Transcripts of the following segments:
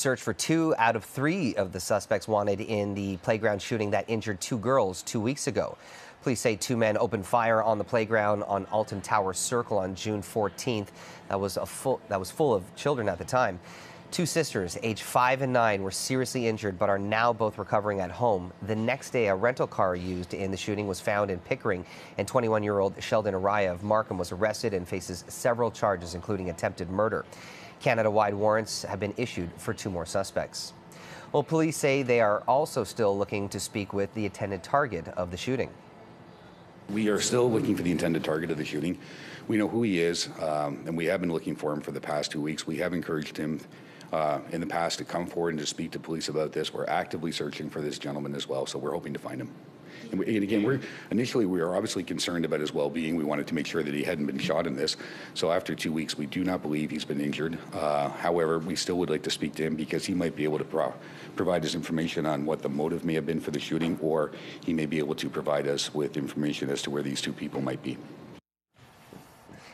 search for 2 out of 3 of the suspects wanted in the playground shooting that injured 2 girls 2 weeks ago. Police say 2 men opened fire on the playground on Alton Tower Circle on June 14th. That was full of children at the time. 2 sisters, aged 5 and 9, were seriously injured but are now both recovering at home. The next day, a rental car used in the shooting was found in Pickering, and 21-year-old Sheldon Araya of Markham was arrested and faces several charges, including attempted murder. Canada-wide warrants have been issued for 2 more suspects. Well, police say they are also still looking to speak with the intended target of the shooting. We are still looking for the intended target of the shooting. We know who he is, and we have been looking for him for the past 2 weeks. We have encouraged him in the past to come forward and to speak to police about this. We're actively searching for this gentleman as well, so we're hoping to find him. And again, we are obviously concerned about his well-being. We wanted to make sure that he hadn't been shot in this. So after 2 weeks, we do not believe he's been injured. However, we still would like to speak to him because he might be able to provide us information on what the motive may have been for the shooting, or he may be able to provide us with information as to where these 2 people might be.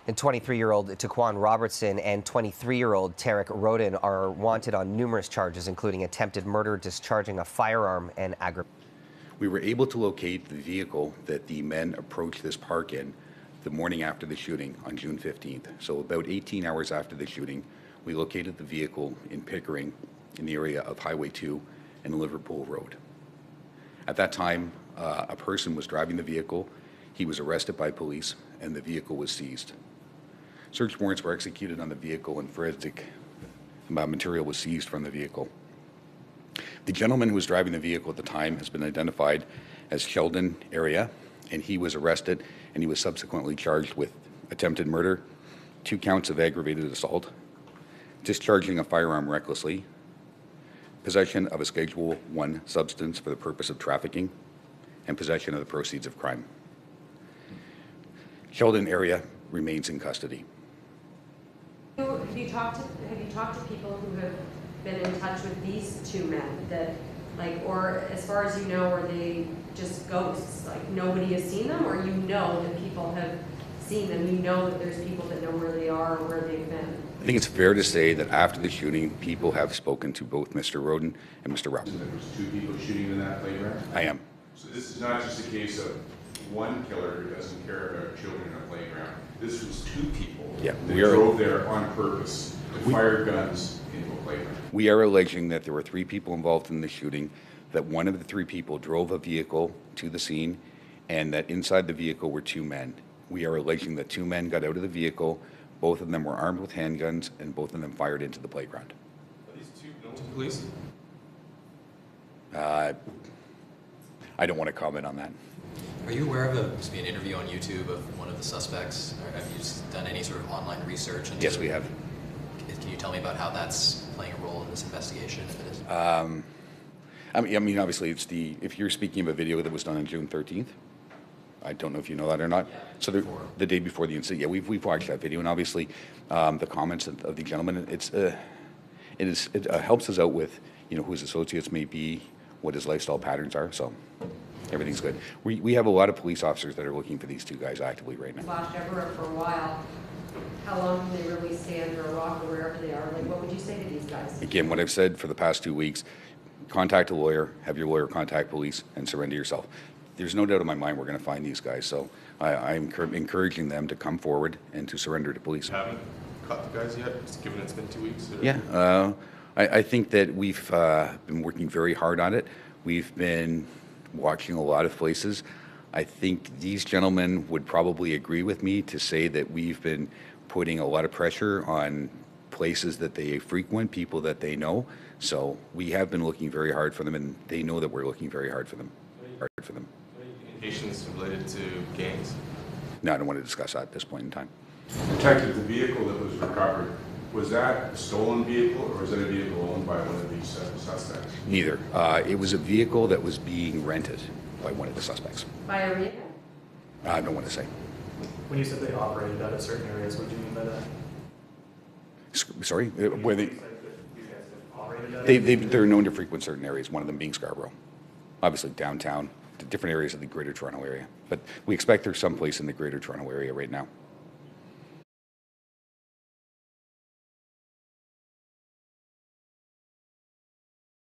And 23-year-old Taquan Robertson and 23-year-old Tarek Rodin are wanted on numerous charges, including attempted murder, discharging a firearm, and aggravation. We were able to locate the vehicle that the men approached this park in the morning after the shooting on June 15th. So about 18 hours after the shooting, we located the vehicle in Pickering in the area of Highway 2 and Liverpool Road. At that time, a person was driving the vehicle. He was arrested by police and the vehicle was seized. Search warrants were executed on the vehicle and forensic material was seized from the vehicle. The gentleman who was driving the vehicle at the time has been identified as Sheldon Araya, and he was arrested and he was subsequently charged with attempted murder, 2 counts of aggravated assault, discharging a firearm recklessly, possession of a Schedule I substance for the purpose of trafficking, and possession of the proceeds of crime. Sheldon Araya remains in custody. Have you talked to people who have been in touch with these 2 men that, or as far as you know, are they just ghosts? Like nobody has seen them, or you know that people have seen them? You know that there's people that know where they are or where they've been? I think it's fair to say that after the shooting, people have spoken to both Mr. Rodin and Mr. Robertson. There was 2 people shooting in that playground? I am. So this is not just a case of one killer who doesn't care about children in a playground. This was 2 people that drove there on purpose and fired guns into a playground. We are alleging that there were 3 people involved in the shooting, that one of the 3 people drove a vehicle to the scene, and that inside the vehicle were 2 men. We are alleging that 2 men got out of the vehicle, both of them were armed with handguns, and both of them fired into the playground. Are these 2 known to police? I don't want to comment on that. Are you aware of an interview on YouTube of one of the suspects? Or have you done any sort of online research? Yes, we have. Can you tell me about how that's playing a role in this investigation, if it is? I mean, obviously, if you're speaking of a video that was done on June 13th, I don't know if you know that or not. Yeah, so the day before the incident, yeah, we've watched that video, and obviously, the comments of the gentleman, it helps us out with who his associates may be, what his lifestyle patterns are. So everything's good. We have a lot of police officers that are looking for these 2 guys actively right now. Watched Everett for a while. How long can they really stay under a rock or wherever they are? Like, what would you say to these guys? Again, what I've said for the past 2 weeks, contact a lawyer, have your lawyer contact police, and surrender yourself. There's no doubt in my mind we're going to find these guys, so I'm encouraging them to come forward and to surrender to police. You haven't caught the guys yet, given it's been 2 weeks? Or? Yeah, I think that we've been working very hard on it. We've been watching a lot of places. I think these gentlemen would probably agree with me to say that we've been putting a lot of pressure on places that they frequent, people that they know. So we have been looking very hard for them, and they know that we're looking very hard for them. Any indications related to gangs? No, I don't want to discuss that at this point in time. Detective, the vehicle that was recovered, was that a stolen vehicle, or was it a vehicle owned by one of these suspects? Neither. It was a vehicle that was being rented by one of the suspects. By a vehicle? I don't want to say. When you said they operated out of certain areas, what do you mean by that? Sorry? Where they... They're They're known to frequent certain areas, one of them being Scarborough. Obviously downtown, to different areas of the Greater Toronto Area. But we expect they're someplace in the Greater Toronto Area right now.